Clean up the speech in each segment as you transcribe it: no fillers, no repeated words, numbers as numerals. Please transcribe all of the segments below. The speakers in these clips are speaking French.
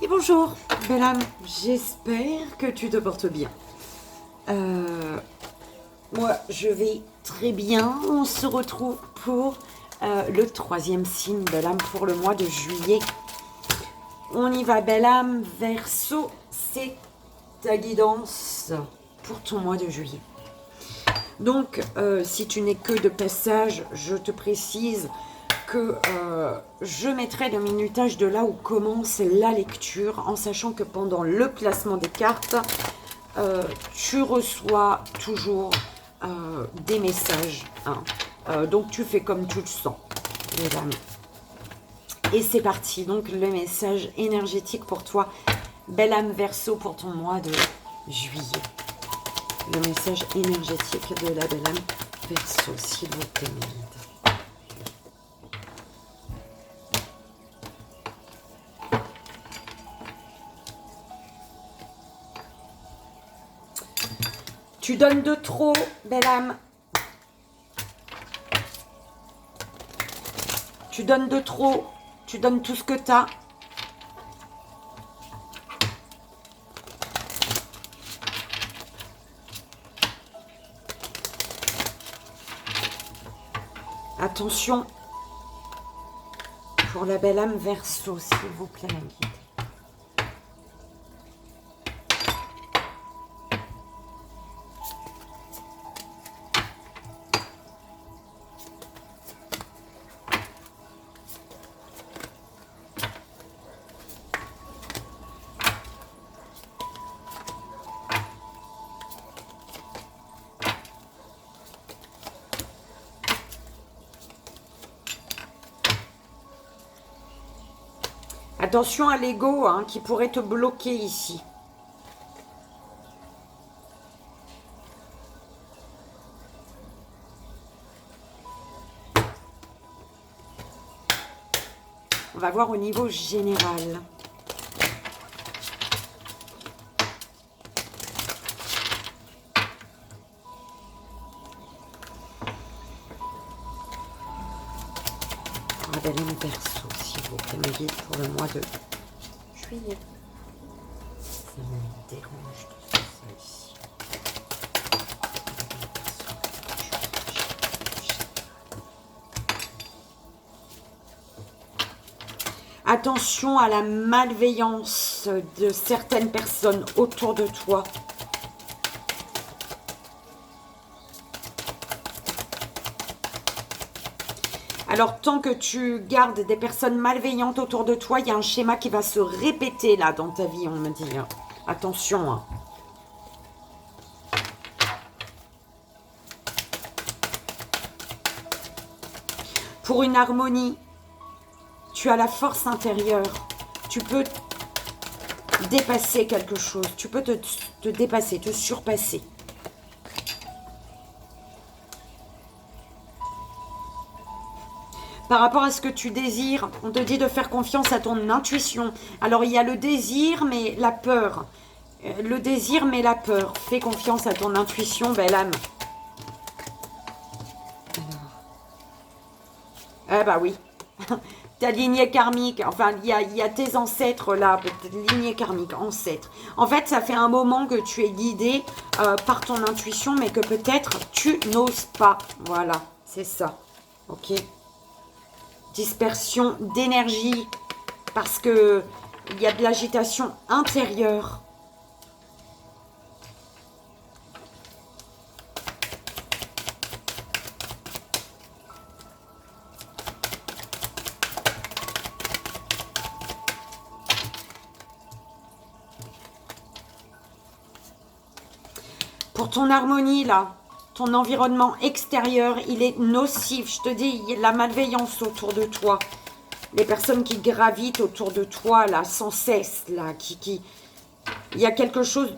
Et bonjour, belle âme, j'espère que tu te portes bien. Moi, je vais très bien. On se retrouve pour le troisième signe de l'âme pour le mois de juillet. On y va, belle âme, Verseau, c'est ta guidance pour ton mois de juillet. Donc, si tu n'es que de passage, je te précise que je mettrai le minutage de là où commence la lecture, en sachant que pendant le placement des cartes, tu reçois toujours des messages. Hein. Donc tu fais comme tu le sens, les amis. Et c'est parti, donc le message énergétique pour toi, belle âme Verseau, pour ton mois de juillet. Le message énergétique de la belle âme Verseau, s'il vous plaît, mes guides. Tu donnes de trop, belle âme. Tu donnes de trop. Tu donnes tout ce que tu as. Attention pour la belle âme Verseau, s'il vous plaît, ma guide. Attention à l'ego hein, qui pourrait te bloquer ici. On va voir au niveau général. Belle âme Verseau, s'il vous plaît, mes guides, pour le mois de juillet. Ça me dérange de faire ça ici. Attention à la malveillance de certaines personnes autour de toi. Alors, tant que tu gardes des personnes malveillantes autour de toi, il y a un schéma qui va se répéter là dans ta vie, on me dit. Attention. Hein. Pour une harmonie, tu as la force intérieure. Tu peux dépasser quelque chose. Tu peux te dépasser, te surpasser. Par rapport à ce que tu désires, on te dit de faire confiance à ton intuition. Alors, il y a le désir, mais la peur. Le désir, mais la peur. Fais confiance à ton intuition, belle âme. Ah bah oui. Ta lignée karmique, enfin, il y a tes ancêtres là, lignée karmique, ancêtres. En fait, ça fait un moment que tu es guidé par ton intuition, mais que peut-être tu n'oses pas. Voilà, c'est ça. Ok. Dispersion d'énergie parce que il y a de l'agitation intérieure. Pour ton harmonie là, ton environnement extérieur, il est nocif. Je te dis, il y a de la malveillance autour de toi. Les personnes qui gravitent autour de toi, là, sans cesse, là, il y a quelque chose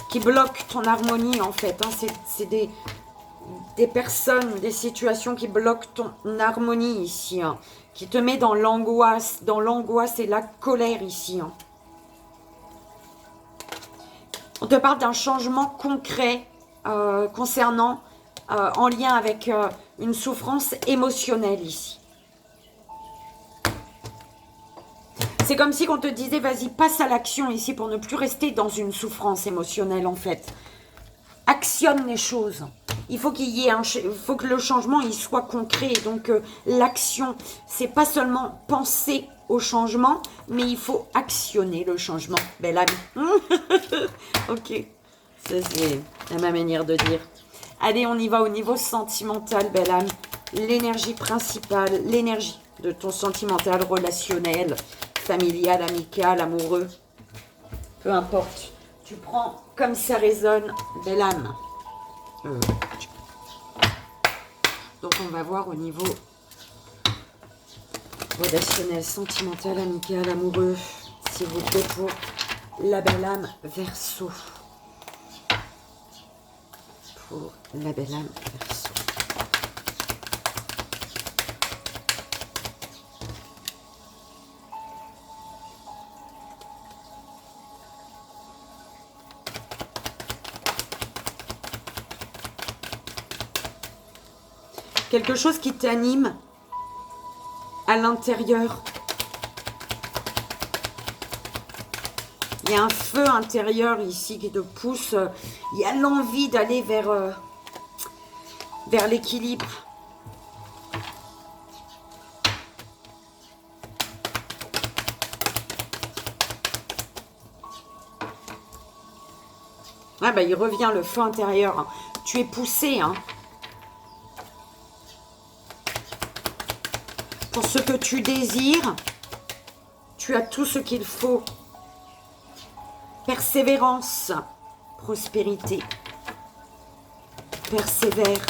qui bloque ton harmonie, en fait. Hein. C'est des personnes, des situations qui bloquent ton harmonie ici, hein, qui te met dans l'angoisse et la colère ici. Hein. On te parle d'un changement concret concernant, en lien avec une souffrance émotionnelle ici. C'est comme si on te disait, vas-y, passe à l'action ici pour ne plus rester dans une souffrance émotionnelle, en fait. Actionne les choses. Il faut qu'il y ait faut que le changement il soit concret. Donc l'action, c'est pas seulement penser au changement, mais il faut actionner le changement. Belle amie. Ok, ça c'est ma manière de dire. Allez, on y va au niveau sentimental, belle âme. L'énergie principale, l'énergie de ton sentimental, relationnel, familial, amical, amoureux. Peu importe. Tu prends comme ça résonne, belle âme. Donc on va voir au niveau relationnel, sentimental, amical, amoureux. S'il vous plaît pour la belle âme Verseau. Pour la belle âme Verseau. Quelque chose qui t'anime à l'intérieur. Il y a un feu intérieur ici qui te pousse. Il y a l'envie d'aller vers l'équilibre. Ah bah il revient le feu intérieur. Tu es poussé, hein. Pour ce que tu désires, tu as tout ce qu'il faut. Persévérance, prospérité. Persévère.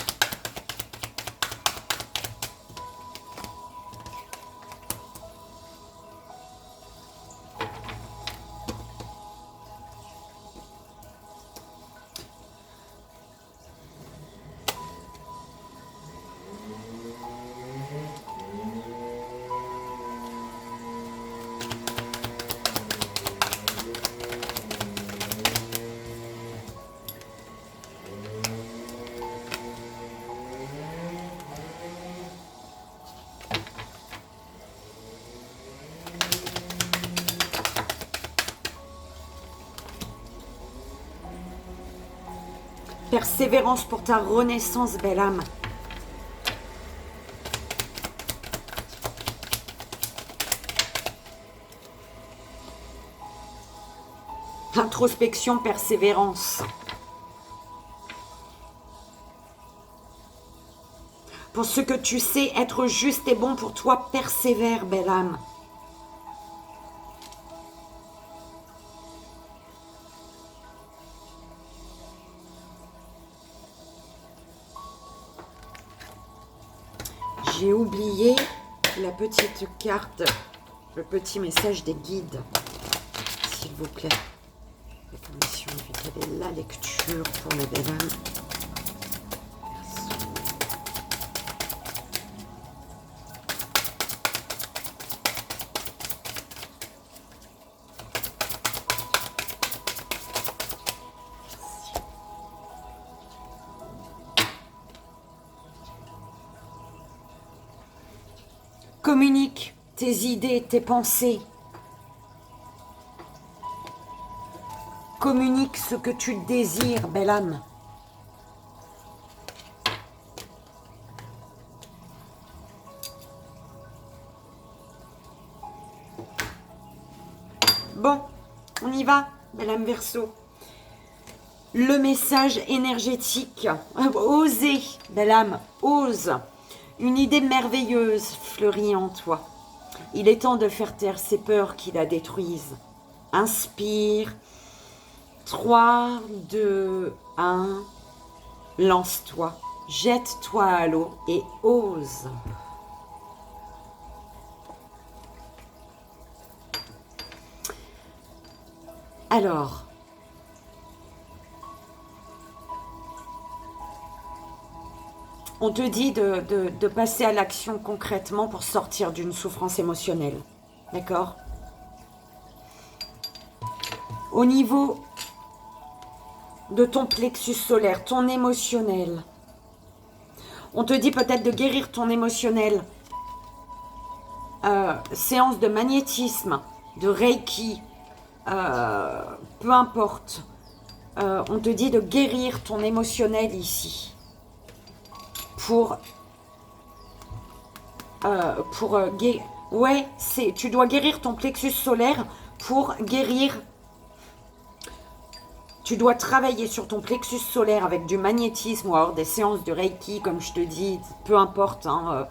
Persévérance pour ta renaissance, belle âme. Introspection, persévérance. Pour ce que tu sais être juste et bon pour toi, persévère, belle âme. J'ai oublié la petite carte, le petit message des guides, s'il vous plaît. La permission d'éviter la lecture pour la belle âme. Communique tes idées, tes pensées. Communique ce que tu désires, belle âme. Bon, on y va, belle âme Verseau. Le message énergétique. Osez, belle âme, ose. Une idée merveilleuse fleurit en toi. Il est temps de faire taire ces peurs qui la détruisent. Inspire. 3, 2, 1. Lance-toi. Jette-toi à l'eau et ose. Alors, on te dit de passer à l'action concrètement pour sortir d'une souffrance émotionnelle. D'accord? Au niveau de ton plexus solaire, ton émotionnel, on te dit peut-être de guérir ton émotionnel. Séance de magnétisme. de Reiki, peu importe. On te dit de guérir ton émotionnel ici. Ouais, tu dois guérir ton plexus solaire pour guérir. Tu dois travailler sur ton plexus solaire avec du magnétisme ou alors des séances de Reiki, comme je te dis, peu importe. Hein,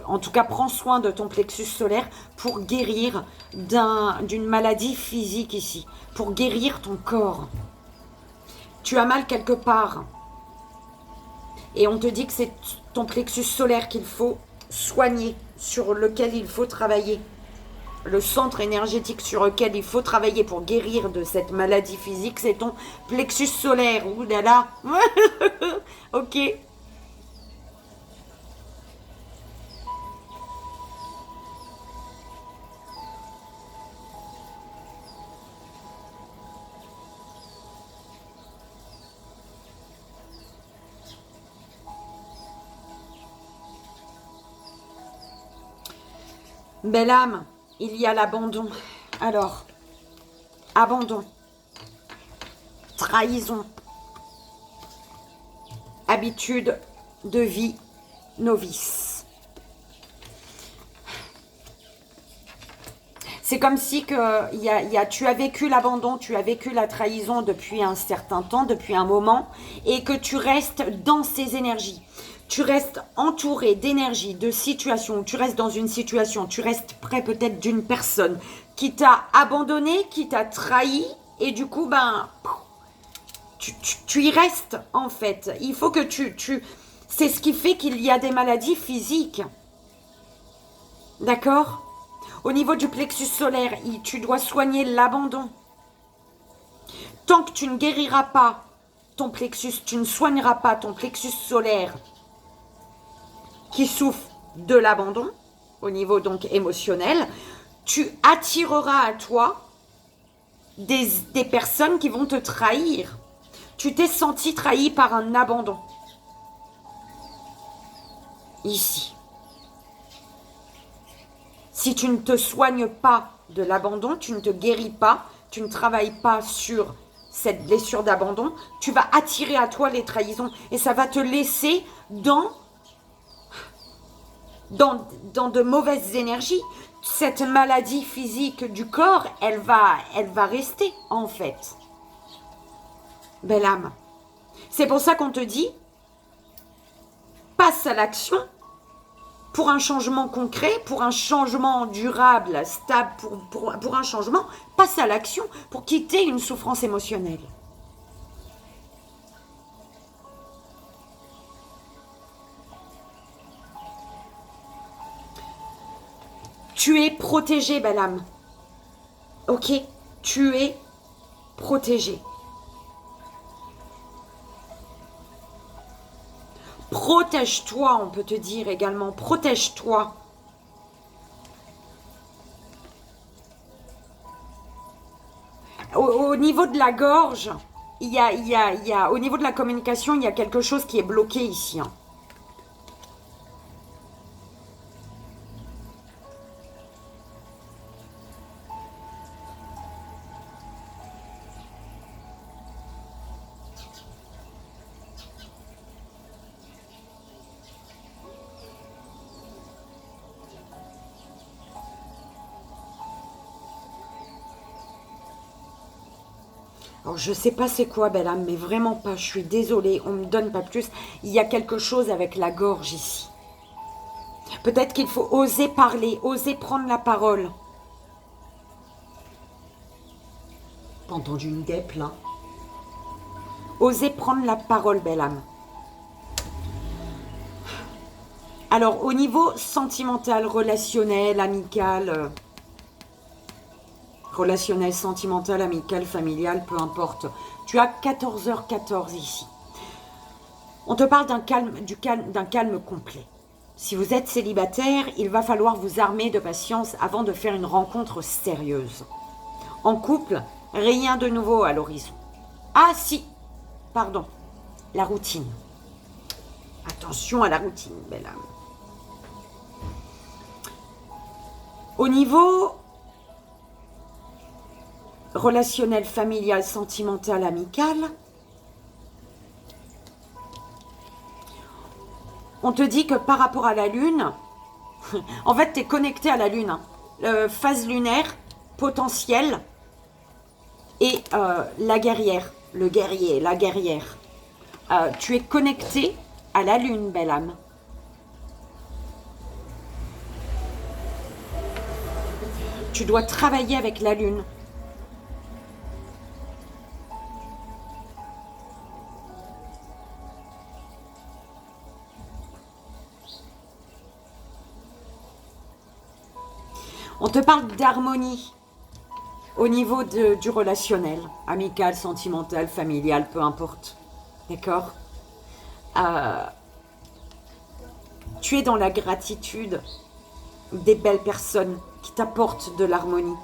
en tout cas, prends soin de ton plexus solaire pour guérir d'une maladie physique ici, pour guérir ton corps. Tu as mal quelque part et on te dit que c'est ton plexus solaire qu'il faut soigner, sur lequel il faut travailler. Le centre énergétique sur lequel il faut travailler pour guérir de cette maladie physique, c'est ton plexus solaire. Ouh là là. Ok. Belle âme, il y a l'abandon. Alors, abandon, trahison, habitude de vie novice. C'est comme si tu as vécu l'abandon, tu as vécu la trahison depuis un certain temps, depuis un moment, et que tu restes dans ces énergies. Tu restes entouré d'énergie, de situations, tu restes dans une situation, tu restes près peut-être d'une personne qui t'a abandonné, qui t'a trahi, et du coup, tu y restes en fait. Il faut que c'est ce qui fait qu'il y a des maladies physiques. D'accord ? Au niveau du plexus solaire, tu dois soigner l'abandon. Tant que tu ne guériras pas ton plexus, tu ne soigneras pas ton plexus solaire qui souffre de l'abandon, au niveau donc émotionnel, tu attireras à toi des personnes qui vont te trahir. Tu t'es senti trahi par un abandon. Ici. Si tu ne te soignes pas de l'abandon, tu ne te guéris pas, tu ne travailles pas sur cette blessure d'abandon, tu vas attirer à toi les trahisons et ça va te laisser dans de mauvaises énergies. Cette maladie physique du corps, elle va rester en fait. Belle âme. C'est pour ça qu'on te dit, passe à l'action pour un changement concret, pour un changement durable, stable, pour un changement, passe à l'action pour quitter une souffrance émotionnelle. Tu es protégée, belle âme. Ok, tu es protégée. Protège-toi, on peut te dire également. Protège-toi. Au niveau de la gorge, au niveau de la communication, il y a quelque chose qui est bloqué ici. Hein. Alors, je sais pas c'est quoi, belle âme, mais vraiment pas. Je suis désolée, on me donne pas plus. Il y a quelque chose avec la gorge ici. Peut-être qu'il faut oser parler, oser prendre la parole. Pas entendu une guêpe, là. Oser prendre la parole, belle âme. Alors, au niveau sentimental, relationnel, amical... relationnel, sentimental, amical, familial, peu importe. Tu as 14h14 ici. On te parle d'un calme complet. Si vous êtes célibataire, il va falloir vous armer de patience avant de faire une rencontre sérieuse. En couple, rien de nouveau à l'horizon. Ah si, pardon, la routine. Attention à la routine, belle âme. Au niveau relationnel, familial, sentimental, amical. On te dit que par rapport à la lune, en fait, tu es connecté à la lune. Hein. Phase lunaire, potentiel, et la guerrière, le guerrier, la guerrière. Tu es connecté à la lune, belle âme. Tu dois travailler avec la lune. On te parle d'harmonie au niveau du relationnel, amical, sentimental, familial, peu importe. D'accord? Tu es dans la gratitude des belles personnes qui t'apportent de l'harmonie.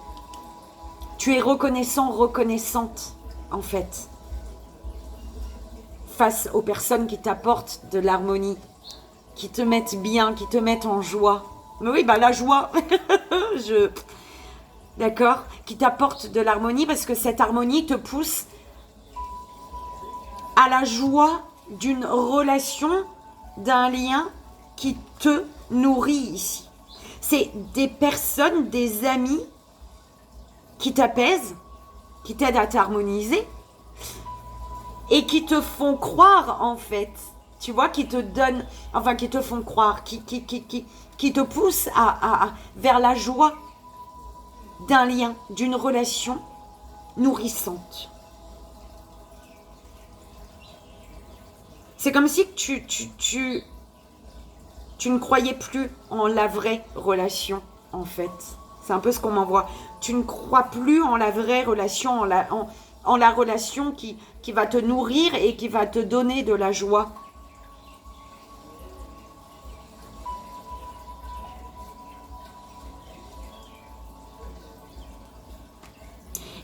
Tu es reconnaissant, reconnaissante, en fait, face aux personnes qui t'apportent de l'harmonie, qui te mettent bien, qui te mettent en joie. Mais oui, bah la joie, d'accord, qui t'apporte de l'harmonie parce que cette harmonie te pousse à la joie d'une relation, d'un lien qui te nourrit ici. C'est des personnes, des amis qui t'apaisent, qui t'aident à t'harmoniser et qui te font croire en fait, tu vois, qui te donnent, enfin qui te font croire, qui te poussent vers la joie d'un lien, d'une relation nourrissante. C'est comme si tu ne croyais plus en la vraie relation, en fait. C'est un peu ce qu'on m'envoie. Tu ne crois plus en la vraie relation, en la relation qui va te nourrir et qui va te donner de la joie.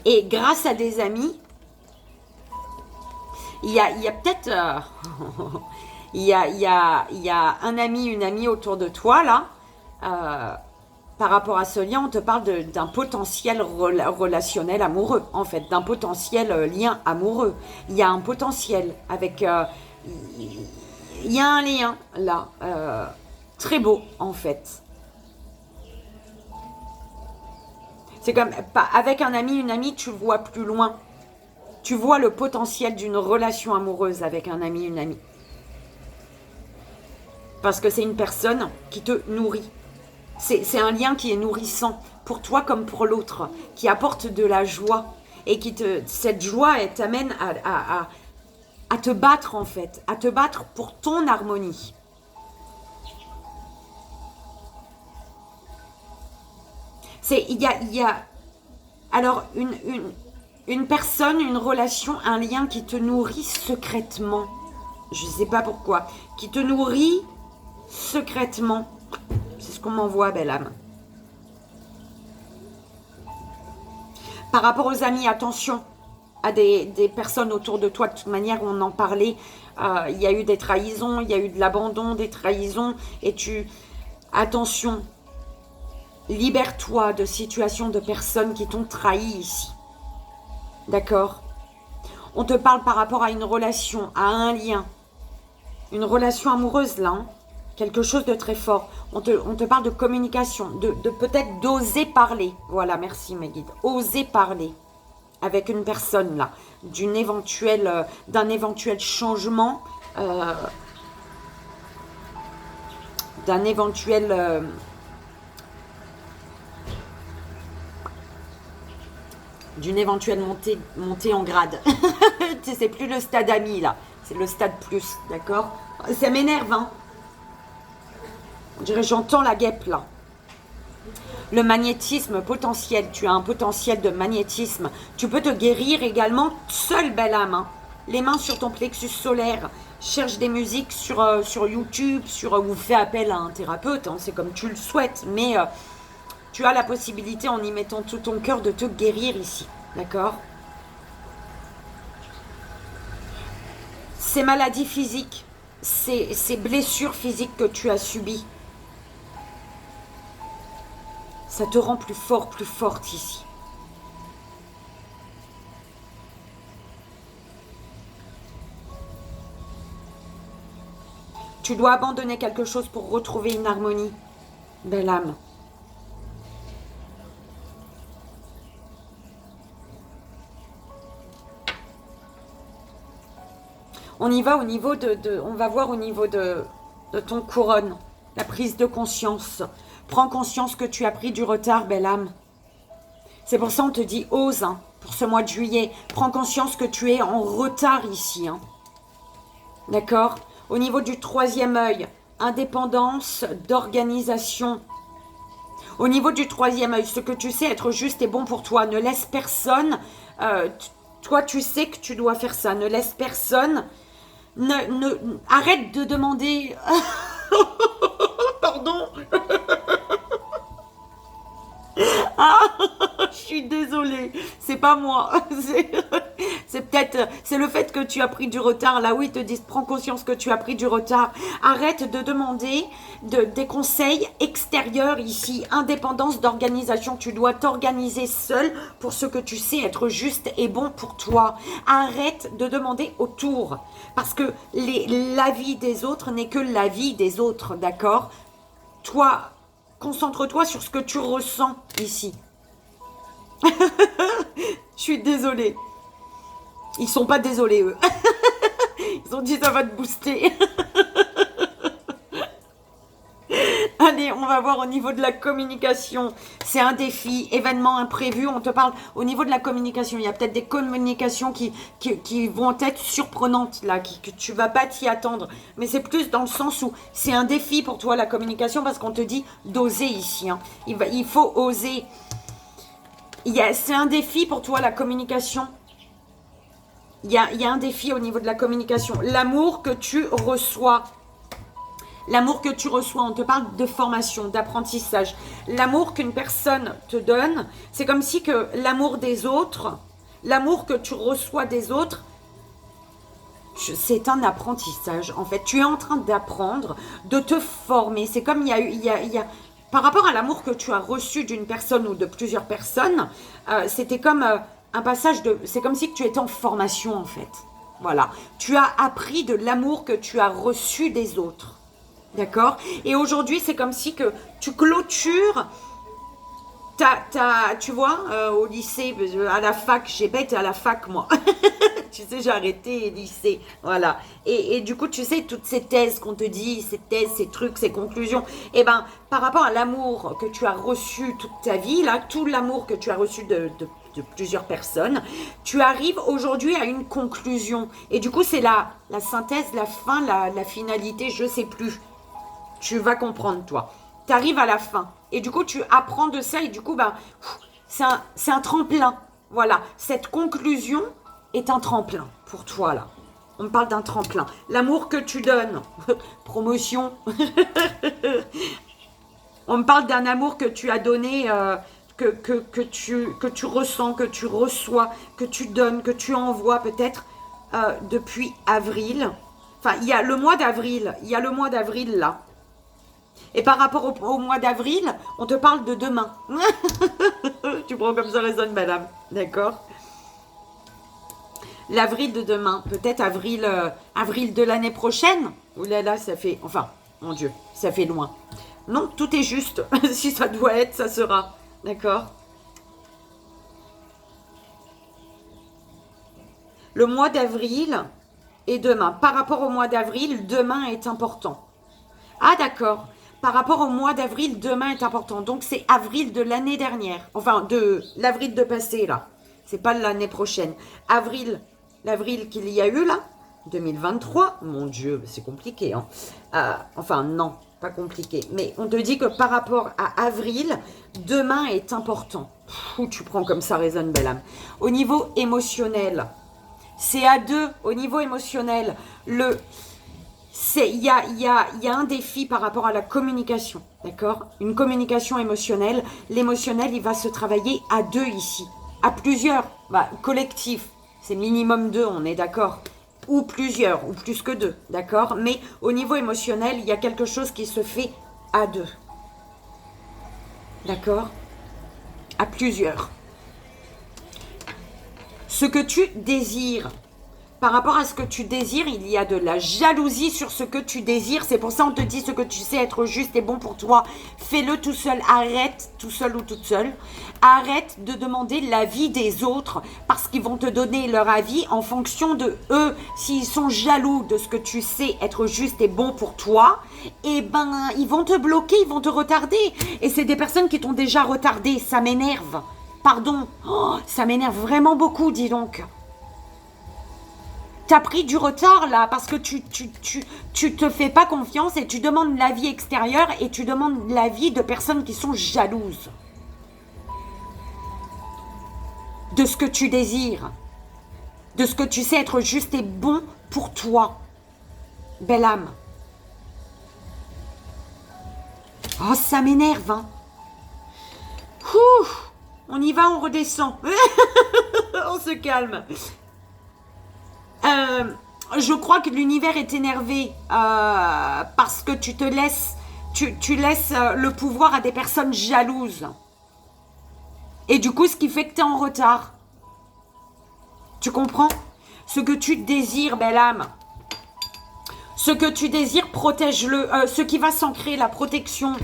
Et grâce à des amis, il y a peut-être... il y a un ami, une amie autour de toi, là. Par rapport à ce lien, on te parle d'un potentiel relationnel amoureux, en fait. D'un potentiel lien amoureux. Il y a un potentiel avec... il y a un lien, là. Très beau, en fait. C'est comme, avec un ami, une amie, tu vois plus loin. Tu vois le potentiel d'une relation amoureuse avec un ami, une amie. Parce que c'est une personne qui te nourrit. C'est un lien qui est nourrissant pour toi comme pour l'autre, qui apporte de la joie. Et cette joie, elle t'amène à te battre en fait, à te battre pour ton harmonie. Il y a alors une personne, une relation, un lien qui te nourrit secrètement. Je ne sais pas pourquoi. Qui te nourrit secrètement. C'est ce qu'on m'envoie, belle âme. Par rapport aux amis, attention à des personnes autour de toi. De toute manière, on en parlait. Il y a eu des trahisons, il y a eu de l'abandon, des trahisons. Et attention, libère-toi de situations de personnes qui t'ont trahi ici. D'accord? On te parle par rapport à une relation, à un lien. Une relation amoureuse, là. Hein? Quelque chose de très fort. On te parle de communication, de peut-être d'oser parler. Voilà, merci mes guides. Oser parler avec une personne, là. D'un éventuel changement. D'un éventuel... d'une éventuelle montée en grade. C'est plus le stade ami, là. C'est le stade plus, d'accord? Ça m'énerve, hein. On dirait j'entends la guêpe, là. Le magnétisme potentiel. Tu as un potentiel de magnétisme. Tu peux te guérir également seule, belle âme. Hein. Les mains sur ton plexus solaire. Cherche des musiques sur YouTube, ou fais appel à un thérapeute. Hein. C'est comme tu le souhaites, mais... tu as la possibilité, en y mettant tout ton cœur, de te guérir ici. D'accord? Ces maladies physiques, ces blessures physiques que tu as subies, ça te rend plus fort, plus forte ici. Tu dois abandonner quelque chose pour retrouver une harmonie. Belle âme. On y va au niveau on va voir au niveau de ton couronne, la prise de conscience. Prends conscience que tu as pris du retard, belle âme. C'est pour ça qu'on te dit ose, hein, pour ce mois de juillet. Prends conscience que tu es en retard ici. Hein. D'accord? Au niveau du troisième œil, indépendance d'organisation. Au niveau du troisième œil, ce que tu sais être juste et bon pour toi. Ne laisse personne. Toi, tu sais que tu dois faire ça. Ne laisse personne. Arrête de demander. Pardon. Ah, je suis désolée, c'est pas moi. C'est peut-être, c'est le fait que tu as pris du retard. Là où ils te disent, prends conscience que tu as pris du retard. Arrête de demander des conseils extérieurs ici. Indépendance d'organisation. Tu dois t'organiser seul pour ce que tu sais être juste et bon pour toi. Arrête de demander autour. Parce que l'avis des autres n'est que l'avis des autres, d'accord? Toi, concentre-toi sur ce que tu ressens ici. Je suis désolée. Ils sont pas désolés, eux. Ils ont dit ça va te booster. Allez, on va voir au niveau de la communication. C'est un défi, événement imprévu. On te parle au niveau de la communication. Il y a peut-être des communications qui vont être surprenantes, là, que tu vas pas t'y attendre. Mais c'est plus dans le sens où c'est un défi pour toi, la communication, parce qu'on te dit d'oser ici. Hein. Il faut oser. C'est un défi pour toi, la communication. Il y a un défi au niveau de la communication. L'amour que tu reçois. L'amour que tu reçois, on te parle de formation, d'apprentissage. L'amour qu'une personne te donne, c'est comme si que l'amour des autres, l'amour que tu reçois des autres, c'est un apprentissage. En fait, tu es en train d'apprendre, de te former. C'est comme il y a par rapport à l'amour que tu as reçu d'une personne ou de plusieurs personnes, c'était comme un passage de... C'est comme si que tu étais en formation, en fait. Voilà. Tu as appris de l'amour que tu as reçu des autres. D'accord? Et aujourd'hui, c'est comme si que tu clôtures, tu vois, au lycée, à la fac, j'ai pas été à la fac, moi. Tu sais, j'ai arrêté lycée, voilà. Et du coup, tu sais, toutes ces thèses qu'on te dit, ces thèses, ces trucs, ces conclusions, eh ben, par rapport à l'amour que tu as reçu toute ta vie, là, tout l'amour que tu as reçu de plusieurs personnes, tu arrives aujourd'hui à une conclusion. Et du coup, c'est la synthèse, la fin, la finalité, je sais plus. Tu vas comprendre, toi. Tu arrives à la fin. Et du coup, tu apprends de ça. Et du coup, ben, c'est un tremplin. Voilà. Cette conclusion est un tremplin pour toi, là. On me parle d'un tremplin. L'amour que tu donnes. Promotion. On me parle d'un amour que tu as donné, que tu ressens, que tu reçois, que tu donnes, que tu envoies peut-être depuis avril. Enfin, il y a le mois d'avril. Il y a le mois d'avril, là. Et par rapport au mois d'avril, on te parle de demain. Tu prends comme ça résonne, madame. D'accord? L'avril de demain. Peut-être avril de l'année prochaine. Ouh là là, ça fait... Enfin, mon Dieu, ça fait loin. Non, tout est juste. Si ça doit être, ça sera. D'accord? Le mois d'avril et demain. Par rapport au mois d'avril, demain est important. Ah, d'accord. Par rapport au mois d'avril, demain est important. Donc, c'est avril de l'année dernière. Enfin, de l'avril de passé, là. C'est pas l'année prochaine. L'avril qu'il y a eu, là, 2023. Mon Dieu, c'est compliqué, hein. Enfin, non, pas compliqué. Mais on te dit que par rapport à avril, demain est important. Tu prends comme ça résonne, belle âme. Au niveau émotionnel, c'est à deux. Au niveau émotionnel, il y a un défi par rapport à la communication, d'accord? Une communication émotionnelle. L'émotionnel, il va se travailler à deux ici. À plusieurs, collectif. C'est minimum deux, on est d'accord? Ou plusieurs, ou plus que deux, d'accord? Mais au niveau émotionnel, il y a quelque chose qui se fait à deux. D'accord? À plusieurs. Ce que tu désires, par rapport à ce que tu désires, il y a de la jalousie sur ce que tu désires. C'est pour ça qu'on te dit ce que tu sais être juste et bon pour toi. Fais-le tout seul. Arrête, tout seul ou toute seule. Arrête de demander l'avis des autres parce qu'ils vont te donner leur avis en fonction de eux. S'ils sont jaloux de ce que tu sais être juste et bon pour toi, eh ben, ils vont te bloquer, ils vont te retarder. Et c'est des personnes qui t'ont déjà retardé. Ça m'énerve. Pardon. Oh, ça m'énerve vraiment beaucoup, dis donc. T'as pris du retard là parce que tu te fais pas confiance et tu demandes l'avis extérieur et tu demandes l'avis de personnes qui sont jalouses de ce que tu désires, de ce que tu sais être juste et bon pour toi, belle âme. Oh, ça m'énerve, hein. Ouh, on y va, on redescend. On se calme. Je crois que l'univers est énervé parce que tu laisses le pouvoir à des personnes jalouses. Et du coup, ce qui fait que tu es en retard. Tu comprends? Ce que tu désires, belle âme. Ce que tu désires, protège-le. Ce qui va s'ancrer, la protection.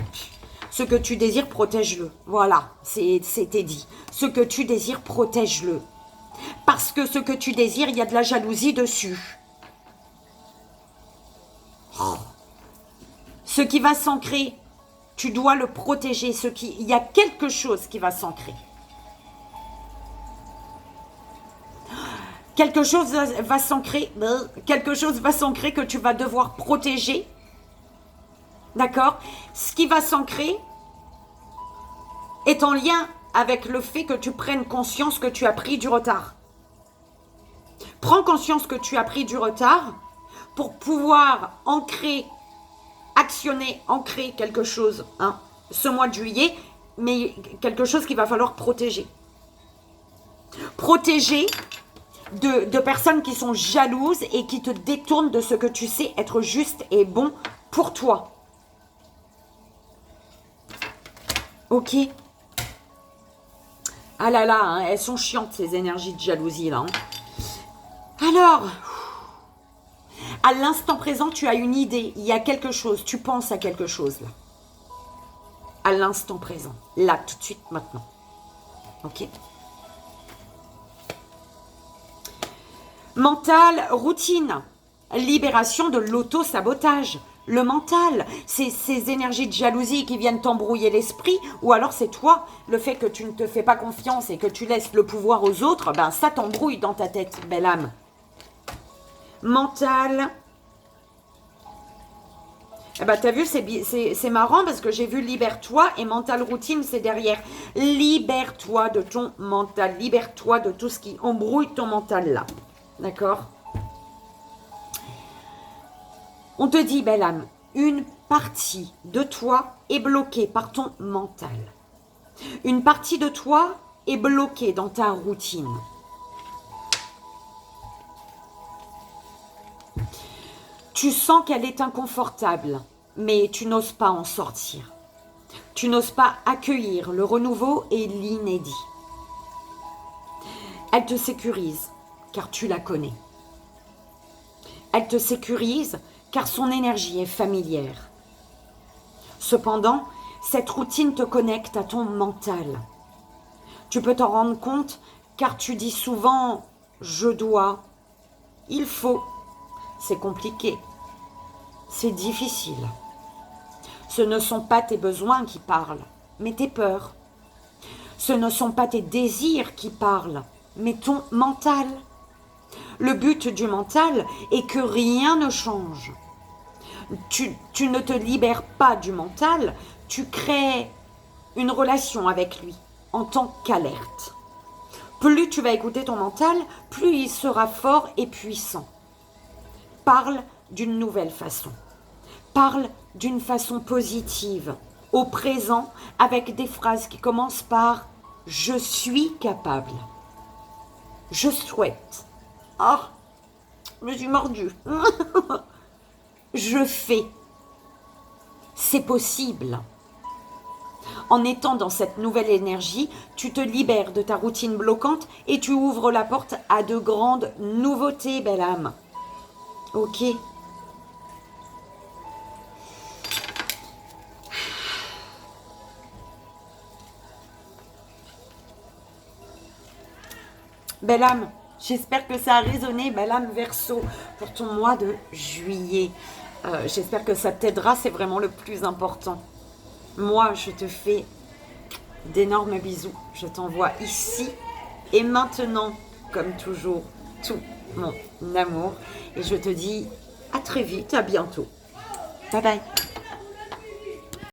Ce que tu désires, protège-le. Voilà, c'était dit. Ce que tu désires, protège-le. Parce que ce que tu désires, il y a de la jalousie dessus. Ce qui va s'ancrer, tu dois le protéger. Il y a quelque chose qui va s'ancrer. Quelque chose va s'ancrer. Quelque chose va s'ancrer que tu vas devoir protéger. D'accord? Ce qui va s'ancrer est en lien avec le fait que tu prennes conscience que tu as pris du retard. Prends conscience que tu as pris du retard pour pouvoir ancrer quelque chose, hein, ce mois de juillet, mais quelque chose qu'il va falloir protéger. Protéger de personnes qui sont jalouses et qui te détournent de ce que tu sais être juste et bon pour toi. Ok? Ah là là, hein, elles sont chiantes ces énergies de jalousie là. Hein. Alors, à l'instant présent, tu as une idée, il y a quelque chose, tu penses à quelque chose là. À l'instant présent, là, tout de suite, maintenant. Ok? Mental, routine, libération de l'auto-sabotage. Le mental, c'est ces énergies de jalousie qui viennent t'embrouiller l'esprit, ou alors c'est toi, le fait que tu ne te fais pas confiance et que tu laisses le pouvoir aux autres, ben ça t'embrouille dans ta tête, belle âme. Mental. Eh ben, t'as vu, c'est marrant parce que j'ai vu libère-toi et mental routine, c'est derrière. Libère-toi de ton mental, libère-toi de tout ce qui embrouille ton mental là. D'accord? On te dit, belle âme, une partie de toi est bloquée par ton mental. Une partie de toi est bloquée dans ta routine. Tu sens qu'elle est inconfortable, mais tu n'oses pas en sortir. Tu n'oses pas accueillir le renouveau et l'inédit. Elle te sécurise, car tu la connais. Elle te sécurise, car son énergie est familière. Cependant, cette routine te connecte à ton mental. Tu peux t'en rendre compte, car tu dis souvent « je dois »,« il faut ». C'est compliqué. C'est difficile. Ce ne sont pas tes besoins qui parlent, mais tes peurs. Ce ne sont pas tes désirs qui parlent, mais ton mental. Le but du mental est que rien ne change. Tu ne te libères pas du mental, tu crées une relation avec lui en tant qu'alerte. Plus tu vas écouter ton mental, plus il sera fort et puissant. Parle d'une nouvelle façon. Parle d'une façon positive, au présent, avec des phrases qui commencent par « je suis capable »,« je souhaite »,« ah, je me suis mordu »,« je fais »,« c'est possible ». En étant dans cette nouvelle énergie, tu te libères de ta routine bloquante et tu ouvres la porte à de grandes nouveautés, belle âme. Ok. Belle âme, j'espère que ça a résonné, belle âme Verseau, pour ton mois de juillet. J'espère que ça t'aidera, c'est vraiment le plus important. Moi, je te fais d'énormes bisous. Je t'envoie ici et maintenant, comme toujours, tout mon amour. Et je te dis à très vite, à bientôt. Bye bye.